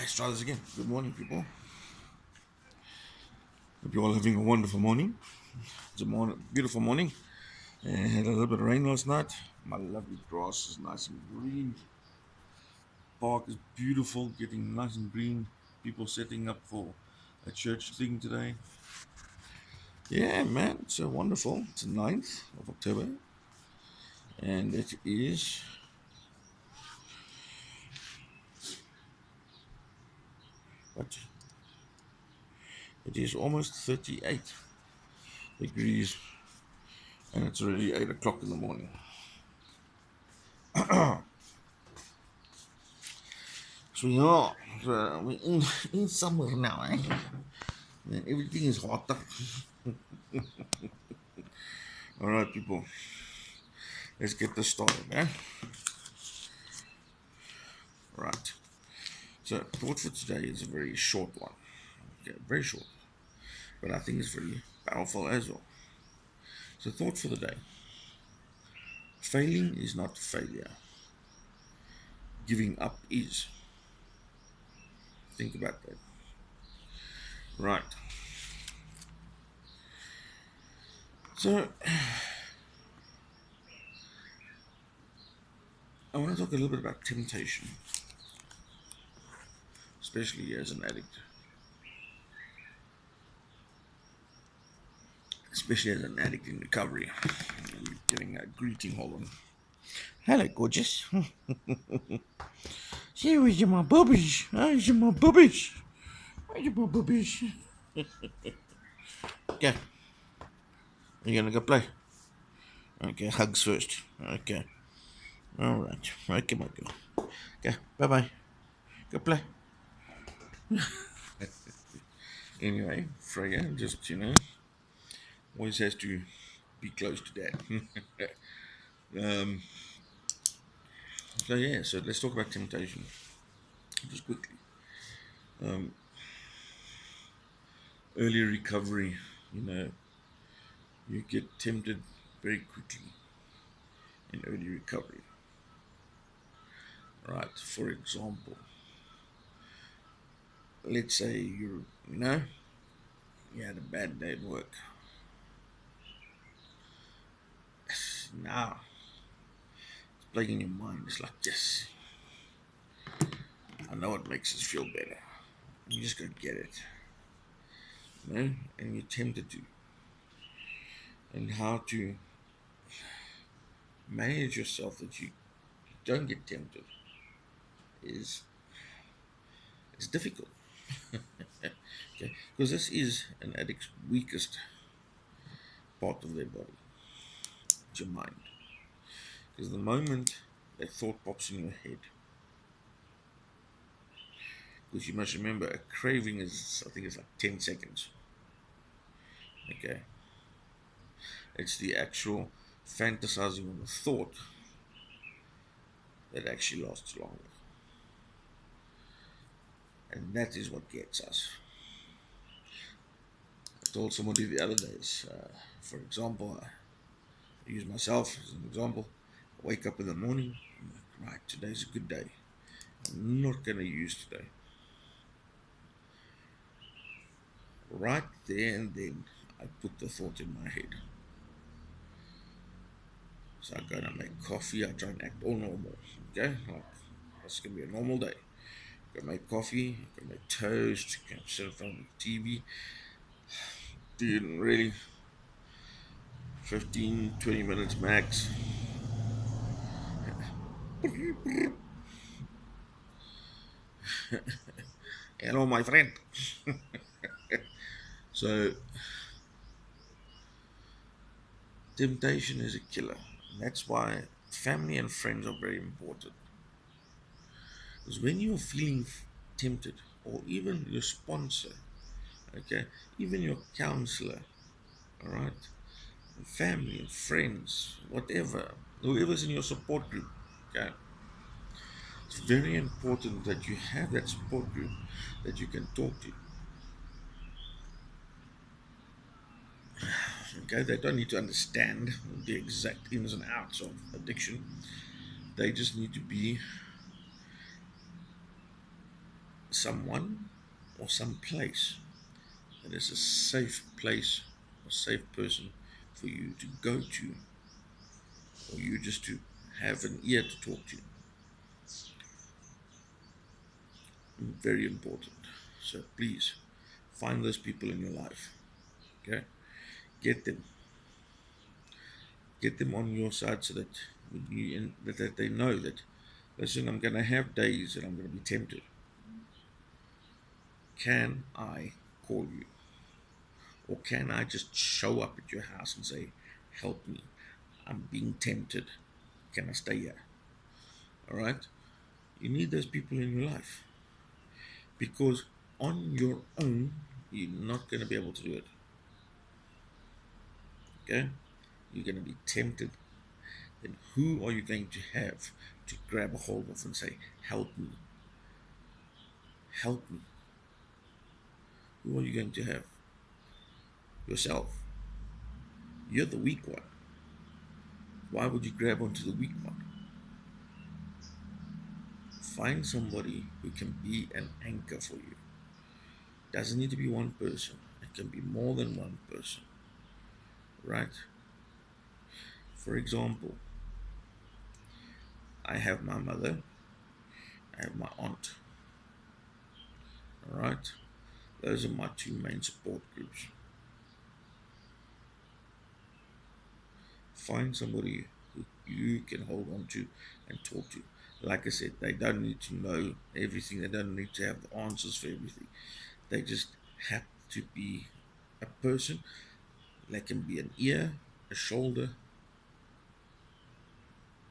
Let's try this again. Good morning, people. Hope you're all having a wonderful morning. It's a beautiful morning. And had a little bit of rain last night. My lovely grass is nice and green. Park is beautiful, getting nice and green. People setting up for a church thing today. Yeah, man, it's wonderful. It's the 9th of October. And it is, what? It is almost 38 degrees. And it's already 8 o'clock in the morning. So yeah, we're in summer now, eh? And everything is hotter. All right, people, let's get this started, eh? Right. So, thought for today is a very short one. Okay, very short, but I think it's very powerful as well. So, thought for the day: failing is not failure. Giving up is. Think about that. Right. So, I want to talk a little bit about temptation, especially as an addict. Especially as an addict in recovery. I'm getting a greeting. Hold on. Hello, gorgeous. See, where's my bubbies? Where's my bubbies? Where's my bubbies? Okay, you gonna go play? Okay, hugs first. Okay, all right. Okay, my girl. Okay, bye bye. Go play. Anyway, Freya just always has to be close to dad. um, so yeah, so let's talk about temptation just quickly. Early recovery, you know, you get tempted very quickly in early recovery. Right. For example, let's say you had a bad day at work. Now it's playing in your mind. It's like, yes, I know it makes us feel better. You just gotta get it, and you're tempted to. And how to manage yourself that you don't get tempted is it's difficult. Okay, because this is an addict's weakest part of their body. It's your mind. Because the moment that thought pops in your head, because you must remember a craving is, I think it's like 10 seconds. Okay, it's the actual fantasizing of the thought that actually lasts longer, and that is what gets us. I told somebody the other days, for example, I use myself as an example. I wake up in the morning, I'm like, right, today's a good day. I'm not going to use today. Right there and then, I put the thought in my head. So I go and I make coffee, I try and act all normal. Okay? Like, it's going to be a normal day. I make coffee, I make toast, I sit in front of the TV. Dude, really, 15, 20 minutes max. Hello, my friend. So, temptation is a killer. And that's why family and friends are very important. Because when you're feeling tempted, or even your sponsor, okay, even your counselor, all right, family and friends, whatever, whoever's in your support group, okay, it's very important that you have that support group that you can talk to. Okay, they don't need to understand the exact ins and outs of addiction. They just need to be someone or some place that is a safe place or safe person for you to go to, or you just to have an ear to talk to. Very important. So please find those people in your life. Okay, get them, get them on your side so that that they know that, listen, I'm going to have days that I'm going to be tempted. Can I call you, or can I just show up at your house and say, help me? I'm being tempted. Can I stay here? All right. You need those people in your life because on your own you're not going to be able to do it. Okay, you're going to be tempted. Then who are you going to have to grab a hold of and say, help me, help me? Who are you going to have? Yourself. You're the weak one. Why would you grab onto the weak one? Find somebody who can be an anchor for you. Doesn't need to be one person. It can be more than one person, right? For example, I have my mother, I have my aunt, all right? Those are my two main support groups. Find somebody who you can hold on to and talk to. Like I said, they don't need to know everything, they don't need to have the answers for everything. They just have to be a person. They can be an ear, a shoulder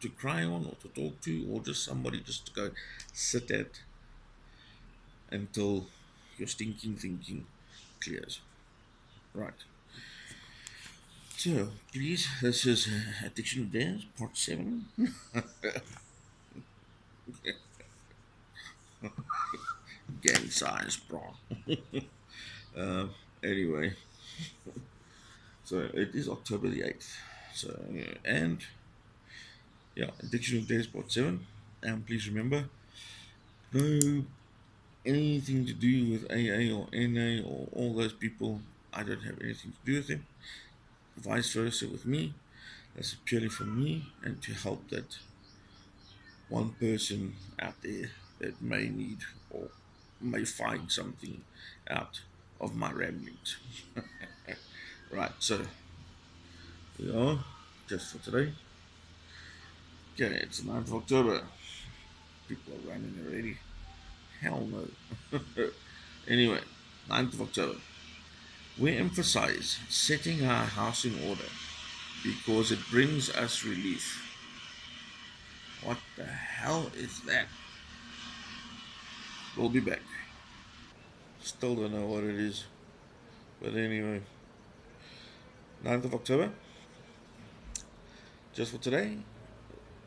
to cry on or to talk to, or just somebody just to go sit at until your stinking thinking clears. Right. So, please, this is Addiction of Dance, part 7. Gang size, bro. Anyway, so it is October the 8th. So, yeah, and yeah, Addiction of Dance, part 7. And please remember, no anything to do with AA or NA or all those people. I don't have anything to do with them. Vice versa with me. That's purely for me and to help that one person out there that may need or may find something out of my ramblings. Right, so we are just for today. Okay, it's the 9th of October. People are running already. Hell no. Anyway, 9th of October. We emphasize setting our house in order because it brings us relief. What the hell is that? We'll be back. Still don't know what it is. But anyway, 9th of October, just for today,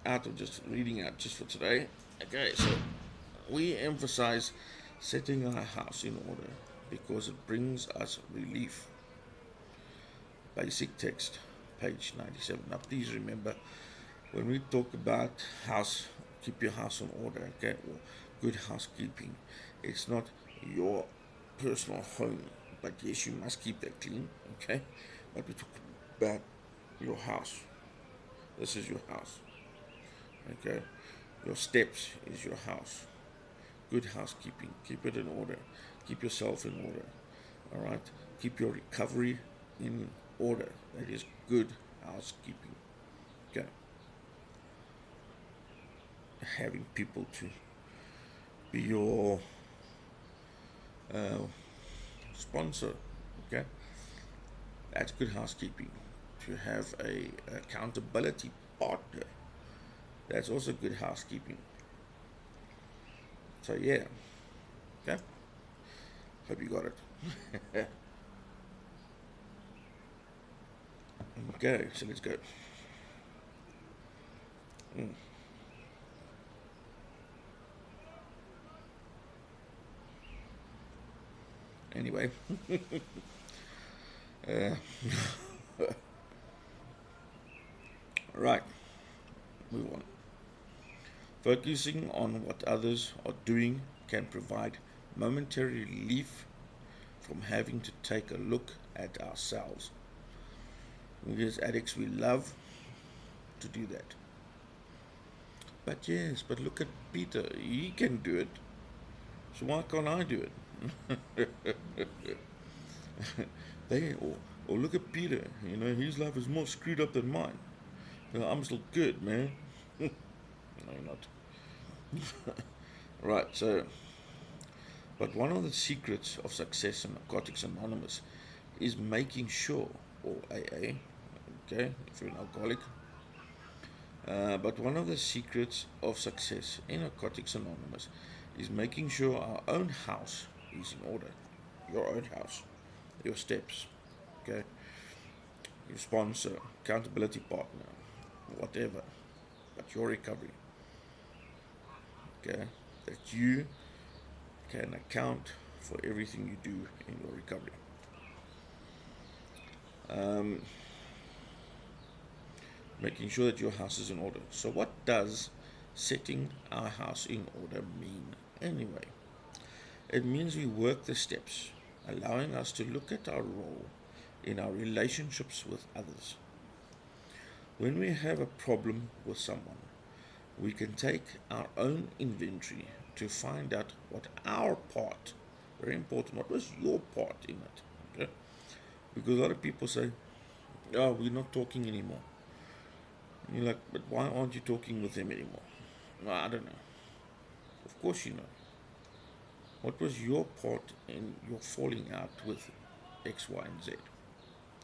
out of just reading out just for today. Okay, so we emphasize setting our house in order because it brings us relief. Basic text, page 97. Now, please remember when we talk about house, keep your house in order, okay, or good housekeeping, it's not your personal home, but yes, you must keep that clean, okay? But we talk about your house. This is your house, okay? Your steps is your house. Good housekeeping, keep it in order, keep yourself in order, all right? Keep your recovery in order. That is good housekeeping, okay? Having people to be your uh, sponsor, okay? That's good housekeeping. To have a accountability partner, that's also good housekeeping. So yeah, okay. Hope you got it. Okay, so let's go. Mm. Anyway, uh, right, move on. Focusing on what others are doing can provide momentary relief from having to take a look at ourselves. We as addicts, we love to do that. But yes, but look at Peter. He can do it. So why can't I do it? they or look at Peter. You know, his life is more screwed up than mine. You know, I'm still good, man. No, you're not. Right. So, but one of the secrets of success in Narcotics Anonymous is making sure, or AA, okay, if you're an alcoholic. But one of the secrets of success in Narcotics Anonymous is making sure our own house is in order. Your own house, your steps, okay, your sponsor, accountability partner, whatever, but your recovery, okay, that you can account for everything you do in your recovery. Um, Making sure that your house is in order. So, what does setting our house in order mean anyway? It means we work the steps, allowing us to look at our role in our relationships with others. When we have a problem with someone, we can take our own inventory to find out what our part, very important, what was your part in it. Okay? Because a lot of people say, oh, we're not talking anymore. And you're like, but why aren't you talking with them anymore? No, I don't know. Of course you know. What was your part in your falling out with X, Y, and Z?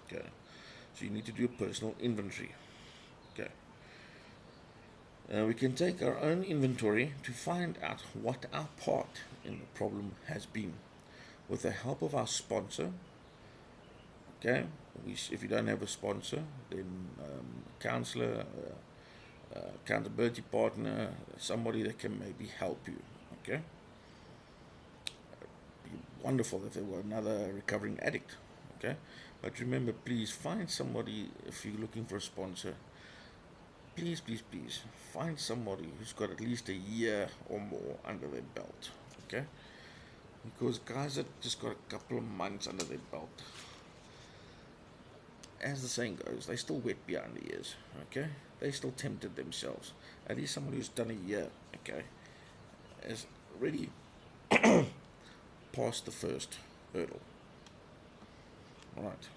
Okay. So you need to do a personal inventory. Okay. We can take our own inventory to find out what our part in the problem has been. With the help of our sponsor, okay, if you don't have a sponsor, then counselor, accountability partner, somebody that can maybe help you, okay? It'd be wonderful if there were another recovering addict, okay? But remember, please find somebody, if you're looking for a sponsor, please, please, please find somebody who's got at least a year or more under their belt, okay? Because guys that just got a couple of months under their belt, as the saying goes, they still wet behind the ears, okay? They still tempted themselves. At least somebody who's done a year, okay, has already passed the first hurdle. All right.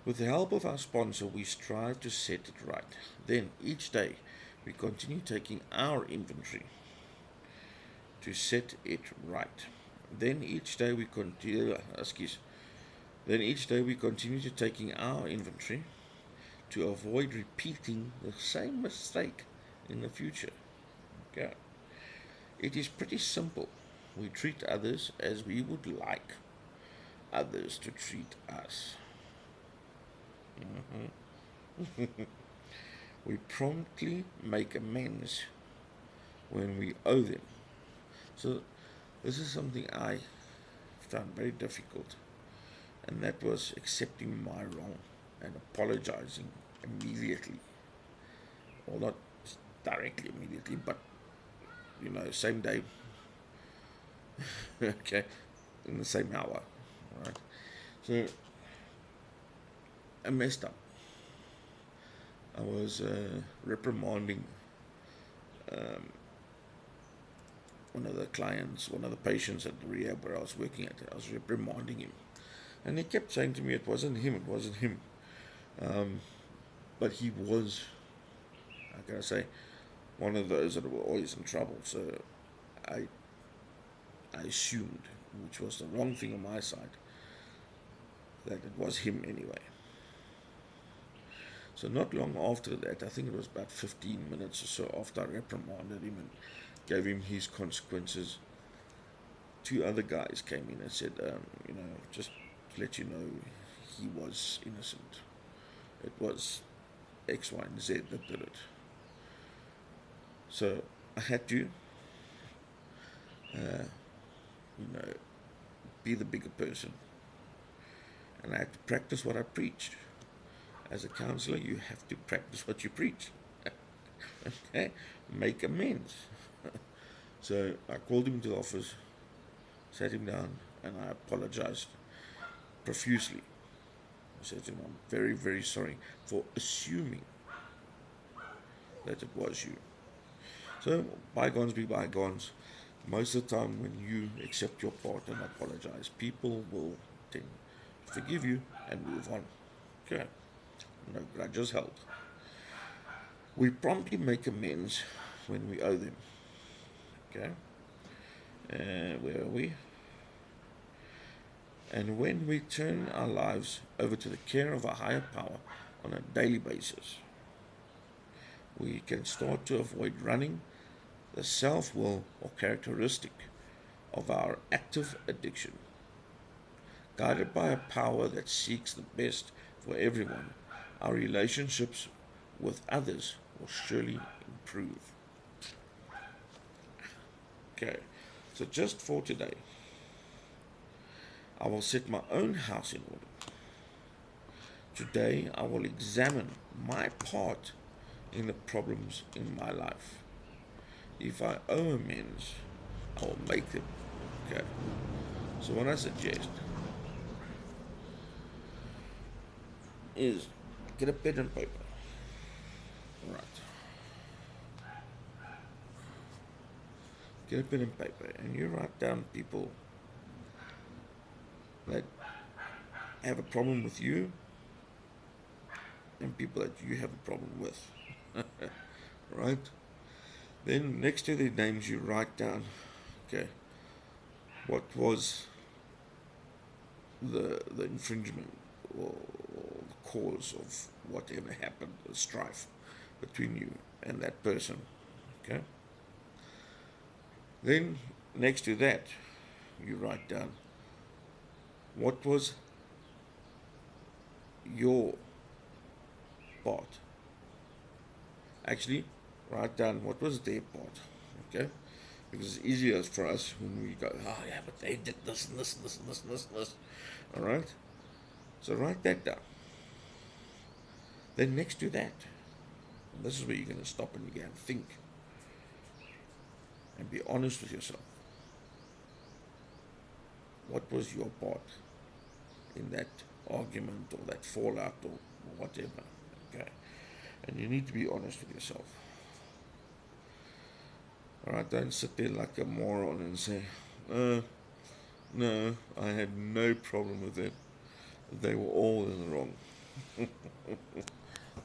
With the help of our sponsor, we strive to set it right. Then, each day, we continue taking our inventory to set it right. Then each day we continue, Then each day we continue to taking our inventory to avoid repeating the same mistake in the future. Okay. It is pretty simple. We treat others as we would like others to treat us. We promptly make amends when we owe them. So, this is something I found very difficult, and that was accepting my wrong and apologizing immediately. Well, not directly immediately, but same day, okay, in the same hour, right? So I messed up. I was reprimanding um, one of the clients, one of the patients at the rehab where I was working at. I was reprimanding him, and he kept saying to me, "It wasn't him. It wasn't him." But he was, how can I say, one of those that were always in trouble. So I assumed, which was the wrong thing on my side, that it was him anyway. So not long after that, I think it was about 15 minutes or so after I reprimanded him and gave him his consequences, two other guys came in and said, just to let you know, he was innocent. It was X, Y, and Z that did it. So I had to, be the bigger person. And I had to practice what I preached. As a counselor, you have to practice what you preach. Okay? Make amends. So I called him to the office Sat him down and I apologized profusely. I said to him, I'm very, very sorry for assuming that it was you. So, bygones be bygones. Most of the time, when you accept your part and apologize, people will tend to forgive you and move on. Okay, no grudges held. We promptly make amends when we owe them. Okay, where are we? And when we turn our lives over to the care of a higher power on a daily basis, we can start to avoid running the self will or characteristic of our active addiction. Guided by a power that seeks the best for everyone, our relationships with others will surely improve. Okay, so just for today, I will set my own house in order. Today, I will examine my part in the problems in my life. If I owe amends, I will make them. Okay. So what I suggest is get a pen and paper. Right. Get a pen and paper and you write down people that have a problem with you and people that you have a problem with. Right? Then next to their names you write down, okay, what was the infringement or the cause of whatever happened, the strife between you and that person. Okay? Then next to that you write down what was your part. Actually, write down what was their part. Okay? Because it's easier for us when we go, oh yeah, but they did this and this and this and this and this and this. Alright? So write that down. Then next to that, and this is where you're going to stop and you're going to think and be honest with yourself. What was your part in that argument or that fallout or whatever? Okay? And you need to be honest with yourself. Alright, don't sit there like a moron and say, no, I had no problem with it. They were all in the wrong.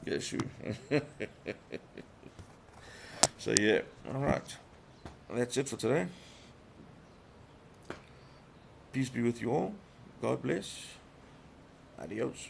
Yes, you. So, yeah, alright. That's it for today. Peace be with you all. God bless. Adios.